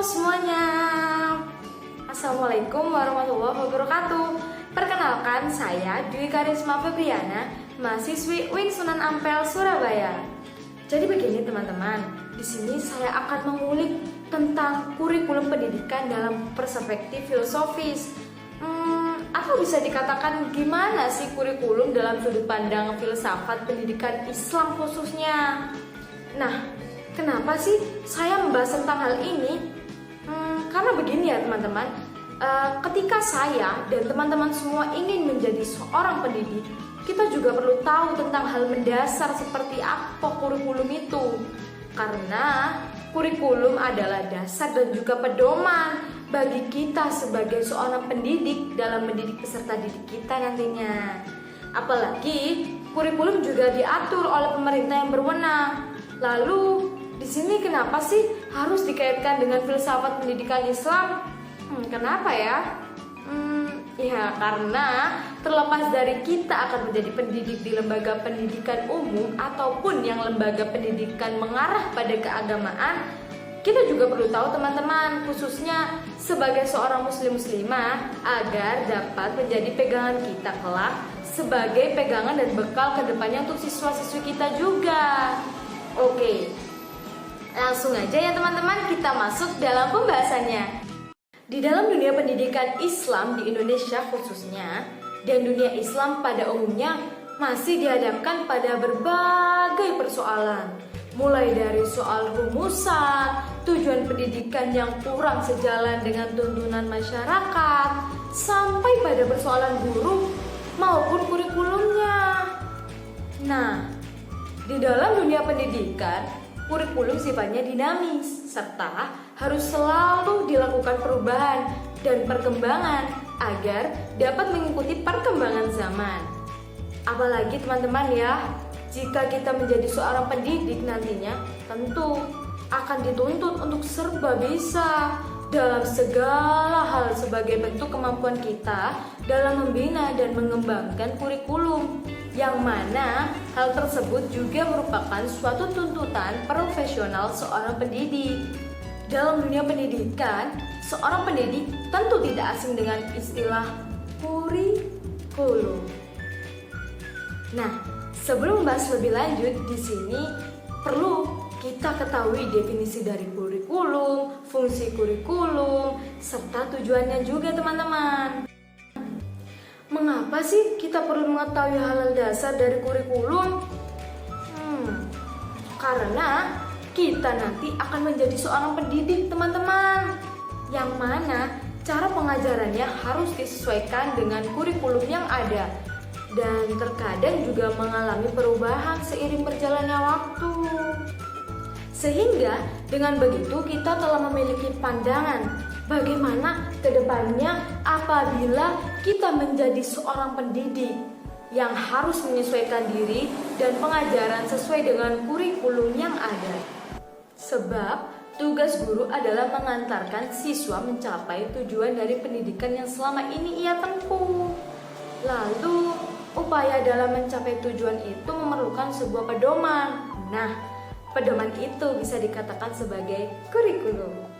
semuanya. Assalamualaikum warahmatullahi wabarakatuh. Perkenalkan, saya Dwi Karisma Febriana, mahasiswi UIN Sunan Ampel, Surabaya. Jadi begini teman-teman, di sini saya akan mengulik tentang kurikulum pendidikan dalam perspektif filosofis. Atau bisa dikatakan gimana sih kurikulum dalam sudut pandang filsafat pendidikan Islam khususnya. Nah, kenapa sih saya membahas tentang hal ini? Karena begini ya teman-teman, ketika saya dan teman-teman semua ingin menjadi seorang pendidik, kita juga perlu tahu tentang hal mendasar seperti apa kurikulum itu. Karena kurikulum adalah dasar dan juga pedoman bagi kita sebagai seorang pendidik dalam mendidik peserta didik kita nantinya. Apalagi kurikulum juga diatur oleh pemerintah yang berwenang. Lalu di sini kenapa sih harus dikaitkan dengan filsafat pendidikan Islam? Kenapa ya? Ya karena terlepas dari kita akan menjadi pendidik di lembaga pendidikan umum ataupun yang lembaga pendidikan mengarah pada keagamaan, kita juga perlu tahu teman-teman, khususnya sebagai seorang muslimah agar dapat menjadi pegangan kita kelak sebagai pegangan dan bekal kedepannya untuk siswa-siswi kita juga. Oke, langsung aja ya teman-teman, kita masuk dalam pembahasannya. Di dalam dunia pendidikan Islam di Indonesia khususnya dan dunia Islam pada umumnya masih dihadapkan pada berbagai persoalan, mulai dari soal rumusan, tujuan pendidikan yang kurang sejalan dengan tuntunan masyarakat, sampai pada persoalan guru maupun kurikulumnya. Nah, di dalam dunia pendidikan, kurikulum sifatnya dinamis serta harus selalu dilakukan perubahan dan perkembangan agar dapat mengikuti perkembangan zaman. Apalagi teman-teman ya, jika kita menjadi seorang pendidik nantinya tentu akan dituntut untuk serba bisa dalam segala hal sebagai bentuk kemampuan kita dalam membina dan mengembangkan kurikulum, yang mana hal tersebut juga merupakan suatu tuntutan profesional seorang pendidik. Dalam dunia pendidikan, seorang pendidik tentu tidak asing dengan istilah kurikulum. Nah, sebelum membahas lebih lanjut, di sini perlu kita ketahui definisi dari kurikulum, fungsi kurikulum, serta tujuannya juga teman-teman. Mengapa sih kita perlu mengetahui hal dasar dari kurikulum? Karena kita nanti akan menjadi seorang pendidik teman-teman, yang mana cara pengajarannya harus disesuaikan dengan kurikulum yang ada dan terkadang juga mengalami perubahan seiring berjalannya waktu. Sehingga dengan begitu kita telah memiliki pandangan bagaimana kedepannya apabila kita menjadi seorang pendidik yang harus menyesuaikan diri dan pengajaran sesuai dengan kurikulum yang ada. Sebab tugas guru adalah mengantarkan siswa mencapai tujuan dari pendidikan yang selama ini ia tempuh. Lalu upaya dalam mencapai tujuan itu memerlukan sebuah pedoman. Nah, pedoman itu bisa dikatakan sebagai kurikulum.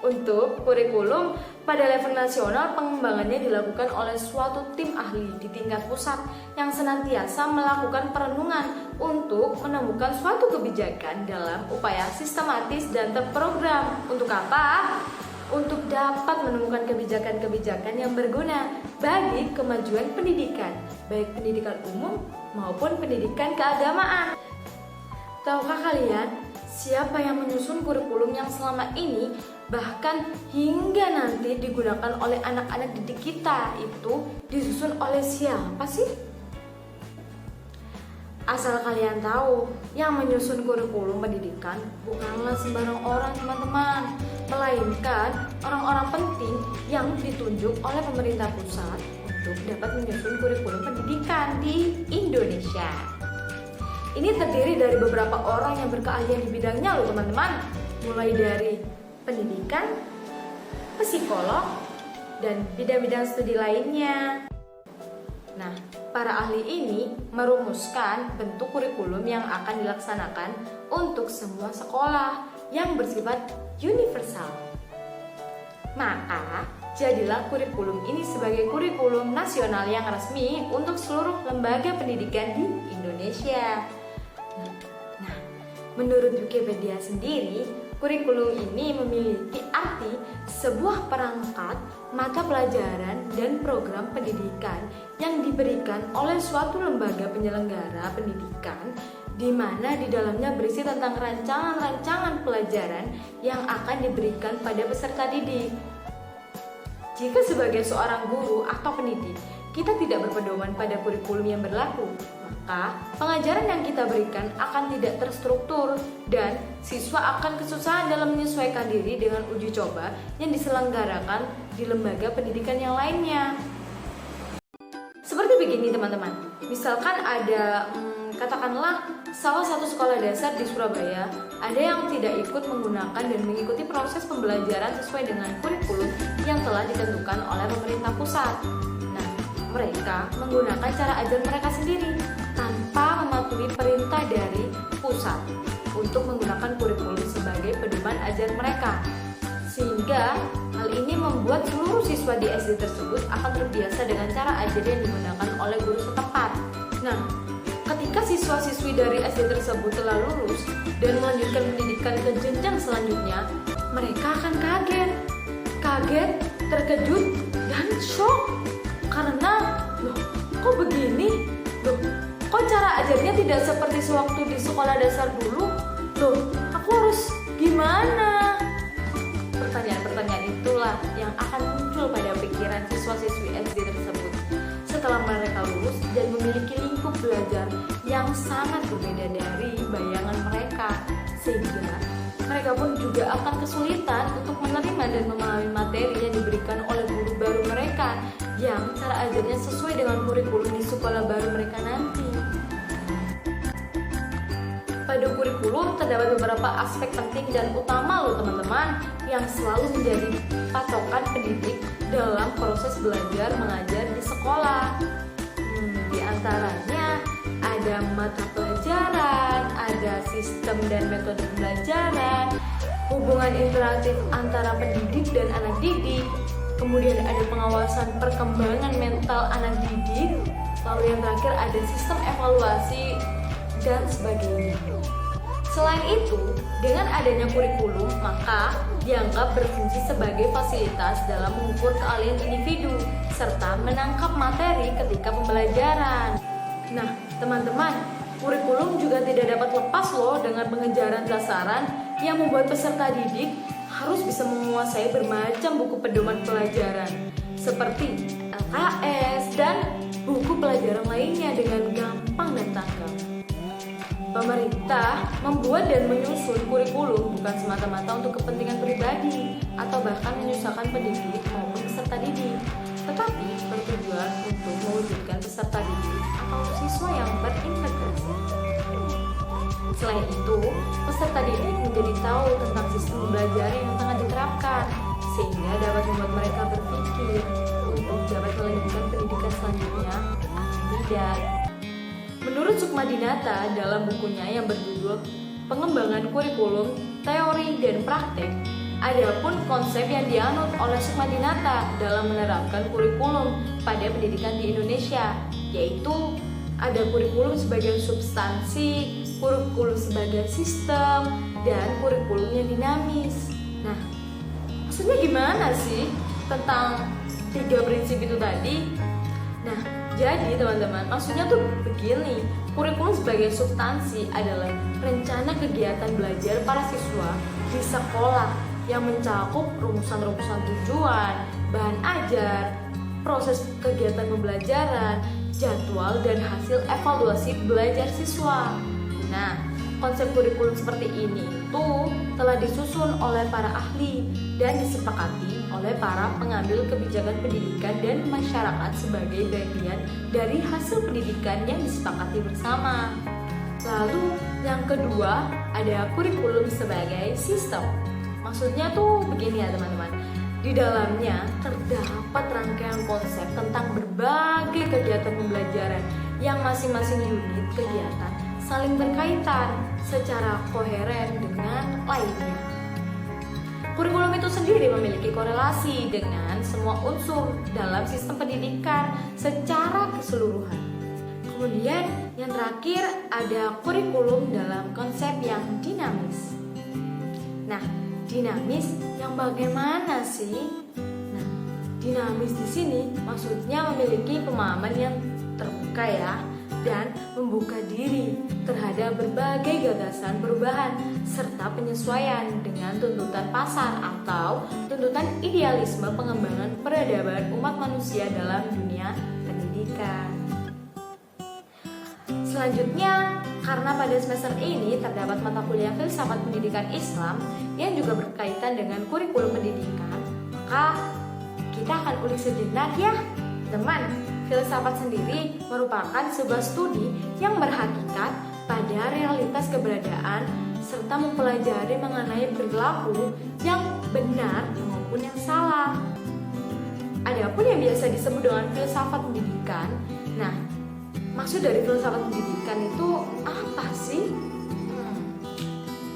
Untuk kurikulum pada level nasional, pengembangannya dilakukan oleh suatu tim ahli di tingkat pusat yang senantiasa melakukan perenungan untuk menemukan suatu kebijakan dalam upaya sistematis dan terprogram. Untuk apa? Untuk dapat menemukan kebijakan-kebijakan yang berguna bagi kemajuan pendidikan, baik pendidikan umum maupun pendidikan keagamaan. Tahukah kalian siapa yang menyusun kurikulum yang selama ini bahkan hingga nanti digunakan oleh anak-anak didik kita itu disusun oleh siapa sih? Asal kalian tahu, yang menyusun kurikulum pendidikan bukanlah sembarang orang teman-teman, melainkan orang-orang penting yang ditunjuk oleh pemerintah pusat untuk dapat menyusun kurikulum pendidikan di Indonesia. Ini terdiri dari beberapa orang yang berkeahlian di bidangnya loh teman-teman, mulai dari pendidikan, psikolog, dan bidang-bidang studi lainnya. Nah, para ahli ini merumuskan bentuk kurikulum yang akan dilaksanakan untuk semua sekolah yang bersifat universal. Maka, jadilah kurikulum ini sebagai kurikulum nasional yang resmi untuk seluruh lembaga pendidikan di Indonesia. Nah, menurut Wikipedia sendiri, kurikulum ini memiliki arti sebuah perangkat mata pelajaran dan program pendidikan yang diberikan oleh suatu lembaga penyelenggara pendidikan, di mana di dalamnya berisi tentang rancangan-rancangan pelajaran yang akan diberikan pada peserta didik. Jika sebagai seorang guru atau pendidik, kita tidak berpedoman pada kurikulum yang berlaku, maka pengajaran yang kita berikan akan tidak terstruktur dan siswa akan kesusahan dalam menyesuaikan diri dengan uji coba yang diselenggarakan di lembaga pendidikan yang lainnya. Seperti begini teman-teman, misalkan ada katakanlah salah satu sekolah dasar di Surabaya ada yang tidak ikut menggunakan dan mengikuti proses pembelajaran sesuai dengan kurikulum yang telah ditentukan oleh pemerintah pusat. Nah, mereka menggunakan cara ajar mereka sendiri tanpa mematuhi perintah dari pusat untuk menggunakan kurikulum sebagai pedoman ajar mereka. Sehingga hal ini membuat seluruh siswa di SD tersebut akan terbiasa dengan cara ajar yang digunakan oleh guru setempat. Nah, ketika siswa-siswi dari SD tersebut telah lulus dan melanjutkan pendidikan ke jenjang selanjutnya, mereka akan kaget, terkejut, dan shock. Karena, loh, kok begini? Loh, kok cara ajarnya tidak seperti sewaktu di sekolah dasar dulu? Loh, aku harus gimana? Pertanyaan-pertanyaan itulah yang akan muncul pada pikiran siswa-siswi SD tersebut setelah mereka lulus dan memiliki lingkup belajar yang sangat berbeda dari bayangan mereka, sehingga mereka pun juga akan kesulitan untuk menerima dan memahami materi yang diberikan oleh guru baru mereka yang cara ajarnya sesuai dengan kurikulum di sekolah baru mereka nanti. Pada kurikulum terdapat beberapa aspek penting dan utama loh teman-teman yang selalu menjadi patokan pendidik dalam proses belajar mengajar di sekolah. Di antaranya ada mata pelajaran, ada sistem dan metode pembelajaran, hubungan interaktif antara pendidik dan anak didik, kemudian ada pengawasan perkembangan mental anak didik, lalu yang terakhir ada sistem evaluasi dan sebagainya. Selain itu, dengan adanya kurikulum, maka dianggap berfungsi sebagai fasilitas dalam mengukur keahlian individu serta menangkap materi ketika pembelajaran. Nah, teman-teman, kurikulum juga tidak dapat lepas loh dengan pengejaran sasaran yang membuat peserta didik harus bisa menguasai bermacam buku pedoman pelajaran seperti LKS dan buku pelajaran lainnya dengan gampang dan tanggap. Pemerintah membuat dan menyusun kurikulum bukan semata-mata untuk kepentingan pribadi atau bahkan menyusahkan pendidik maupun peserta didik, tetapi bertujuan untuk mewujudkan peserta didik atau siswa yang berintegrasi. Selain itu, peserta didik menjadi tahu tentang sistem belajar yang tengah diterapkan, sehingga dapat membuat mereka berpikir untuk dapat melanjutkan pendidikan selanjutnya atau tidak. Menurut Sukmadinata dalam bukunya yang berjudul Pengembangan Kurikulum, Teori dan Praktek, ada pun konsep yang dianut oleh Sukmadinata dalam menerapkan kurikulum pada pendidikan di Indonesia, yaitu ada kurikulum sebagai substansi, kurikulum sebagai sistem, dan kurikulum yang dinamis. Nah, maksudnya gimana sih tentang 3 prinsip itu tadi? Nah, jadi teman-teman, maksudnya tuh begini, kurikulum sebagai substansi adalah rencana kegiatan belajar para siswa di sekolah yang mencakup rumusan-rumusan tujuan, bahan ajar, proses kegiatan pembelajaran, jadwal dan hasil evaluasi belajar siswa. Nah, konsep kurikulum seperti ini itu telah disusun oleh para ahli dan disepakati oleh para pengambil kebijakan pendidikan dan masyarakat sebagai bagian dari hasil pendidikan yang disepakati bersama. Lalu yang kedua ada kurikulum sebagai sistem. Maksudnya tuh begini ya teman-teman. Di dalamnya terdapat rangkaian konsep tentang berbagai kegiatan pembelajaran yang masing-masing unit kegiatan saling berkaitan secara koheren dengan lainnya. Kurikulum itu sendiri memiliki korelasi dengan semua unsur dalam sistem pendidikan secara keseluruhan. Kemudian yang terakhir ada kurikulum dalam konsep yang dinamis. Nah, dinamis yang bagaimana sih? Nah, dinamis di sini maksudnya memiliki pemahaman yang terbuka ya, dan membuka diri terhadap berbagai gagasan perubahan serta penyesuaian dengan tuntutan pasar atau tuntutan idealisme pengembangan peradaban umat manusia dalam dunia pendidikan. Selanjutnya, karena pada semester ini terdapat mata kuliah filsafat pendidikan Islam yang juga berkaitan dengan kurikulum pendidikan, maka kita akan ulik sejenak ya, teman. Filsafat sendiri merupakan sebuah studi yang berhakikat pada realitas keberadaan serta mempelajari mengenai perilaku yang benar maupun yang salah. Adapun yang biasa disebut dengan filsafat pendidikan, nah, maksud dari filsafat pendidikan itu apa sih?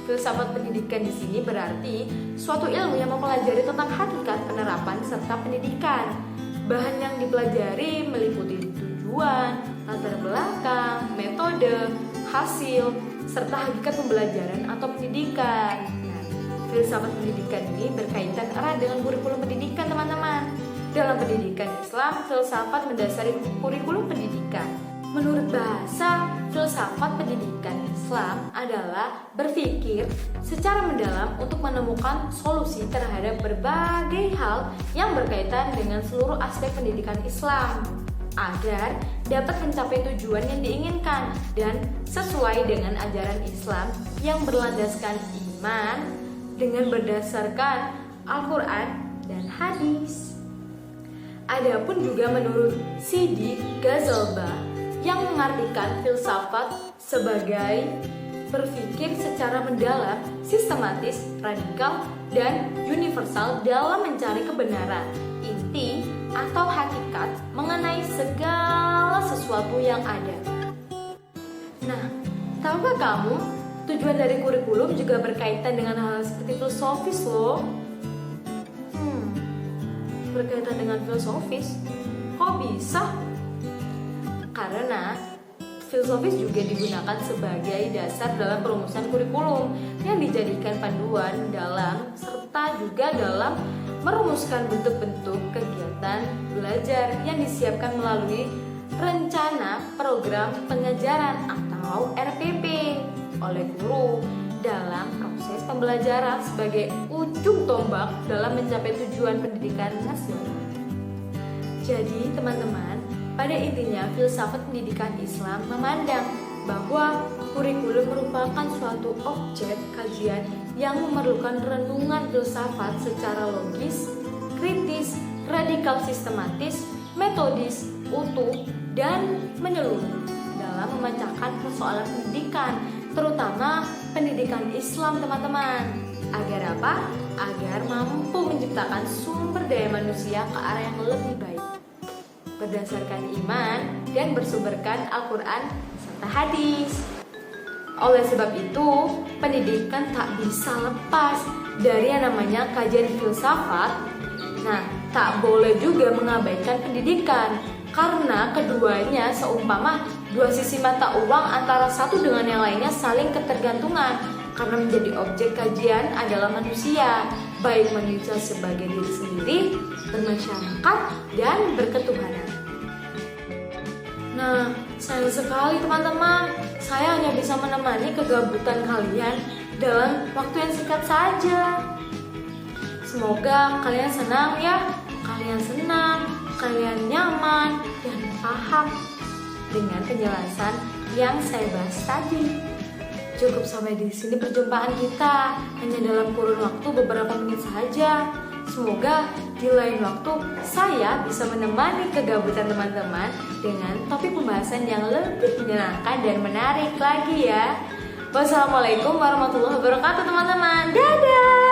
Filsafat pendidikan di sini berarti suatu ilmu yang mempelajari tentang hakikat penerapan serta pendidikan. Bahan yang dipelajari meliputi tujuan, latar belakang, metode, hasil, serta hakikat pembelajaran atau pendidikan. Nah, filsafat pendidikan ini berkaitan erat dengan kurikulum pendidikan, teman-teman. Dalam pendidikan Islam, filsafat mendasari kurikulum pendidikan. Menurut bahasa, filsafat pendidikan Islam adalah berpikir secara mendalam untuk menemukan solusi terhadap berbagai hal yang berkaitan dengan seluruh aspek pendidikan Islam agar dapat mencapai tujuan yang diinginkan dan sesuai dengan ajaran Islam yang berlandaskan iman dengan berdasarkan Al-Quran dan hadis. Adapun juga menurut Sidi Ghazalbah yang mengartikan filsafat sebagai berpikir secara mendalam, sistematis, radikal, dan universal dalam mencari kebenaran, inti, atau hakikat mengenai segala sesuatu yang ada. Nah, tahukah kamu, tujuan dari kurikulum juga berkaitan dengan hal seperti filosofis loh. Berkaitan dengan filosofis? Kok bisa? Karena filosofis juga digunakan sebagai dasar dalam perumusan kurikulum yang dijadikan panduan dalam serta juga dalam merumuskan bentuk-bentuk kegiatan belajar yang disiapkan melalui rencana program pengajaran atau RPP oleh guru dalam proses pembelajaran sebagai ujung tombak dalam mencapai tujuan pendidikan nasional. Jadi teman-teman, pada intinya, filsafat pendidikan Islam memandang bahwa kurikulum merupakan suatu objek kajian yang memerlukan renungan filsafat secara logis, kritis, radikal sistematis, metodis, utuh, dan menyeluruh dalam memecahkan persoalan pendidikan, terutama pendidikan Islam, teman-teman. Agar apa? Agar mampu menciptakan sumber daya manusia ke arah yang lebih baik berdasarkan iman dan bersumberkan Al-Quran serta hadis. Oleh sebab itu, pendidikan tak bisa lepas dari yang namanya kajian filsafat. Nah, tak boleh juga mengabaikan pendidikan, karena keduanya seumpama dua sisi mata uang antara satu dengan yang lainnya saling ketergantungan. Karena menjadi objek kajian adalah manusia, baik manusia sebagai diri sendiri, bermasyarakat, dan berketuhanan. Nah, sayang sekali teman-teman, saya hanya bisa menemani kegabutan kalian dalam waktu yang singkat saja. Semoga kalian senang ya, kalian nyaman, dan paham dengan penjelasan yang saya bahas tadi. Cukup sampai di sini perjumpaan kita, hanya dalam kurun waktu beberapa menit saja. Semoga di lain waktu saya bisa menemani kegabutan teman-teman dengan topik pembahasan yang lebih menyenangkan dan menarik lagi ya. Wassalamualaikum warahmatullahi wabarakatuh teman-teman. Dadah.